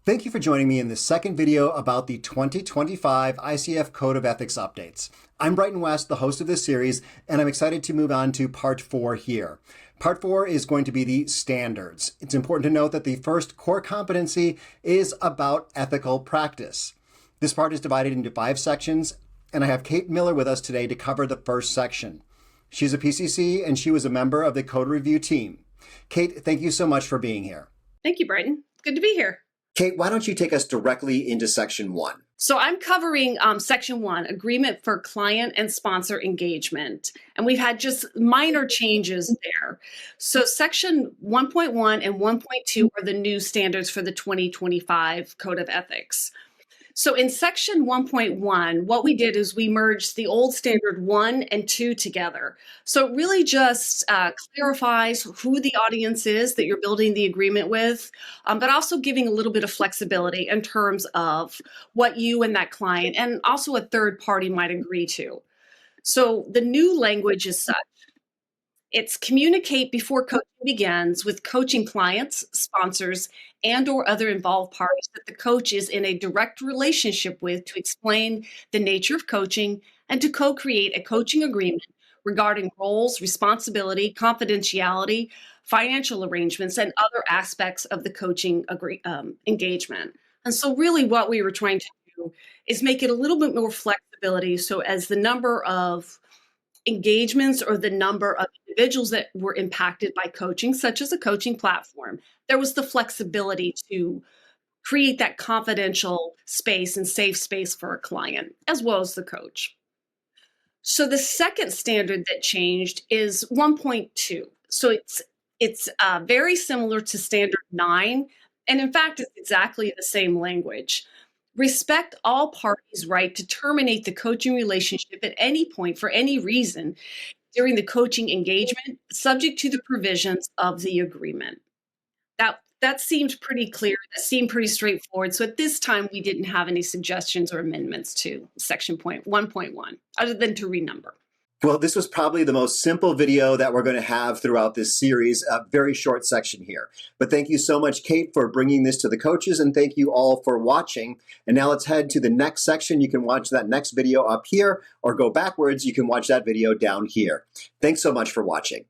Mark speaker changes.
Speaker 1: Thank you for joining me in this second video about the 2025 ICF Code of Ethics updates. I'm Brighton West, the host of this series, and I'm excited to move on to part 4 here. Part 4 is going to be the standards. It's important to note that the first core competency is about ethical practice. This part is divided into 5 sections, and I have Kate Miller with us today to cover the first section. She's a PCC, and she was a member of the code review team. Kate, thank you so much for being here.
Speaker 2: Thank you, Brighton. It's good to be here.
Speaker 1: Kate, why don't you take us directly into section 1?
Speaker 2: So I'm covering section 1, agreement for client and sponsor engagement. And we've had just minor changes there. So section 1.1 and 1.2 are the new standards for the 2025 Code of Ethics. So in section 1.1, what we did is we merged the old standard 1 and 2 together. So it really just clarifies who the audience is that you're building the agreement with, but also giving a little bit of flexibility in terms of what you and that client and also a third party might agree to. So the new language is such. It's communicate before coaching begins with coaching clients, sponsors, and or other involved parties that the coach is in a direct relationship with to explain the nature of coaching and to co-create a coaching agreement regarding roles, responsibility, confidentiality, financial arrangements, and other aspects of the coaching engagement. And so really what we were trying to do is make it a little bit more flexibility. So as the number of engagements or the number of individuals that were impacted by coaching, such as a coaching platform, there was the flexibility to create that confidential space and safe space for a client, as well as the coach. So the second standard that changed is 1.2. So it's very similar to standard 9, and in fact, it's exactly the same language. Respect all parties' right to terminate the coaching relationship at any point for any reason during the coaching engagement, subject to the provisions of the agreement. That seemed pretty clear. That seemed pretty straightforward. So at this time, we didn't have any suggestions or amendments to section 1.1, other than to renumber.
Speaker 1: Well, this was probably the most simple video that we're going to have throughout this series, a very short section here. But thank you so much, Kate, for bringing this to the coaches, and thank you all for watching. And now let's head to the next section. You can watch that next video up here, or go backwards. You can watch that video down here. Thanks so much for watching.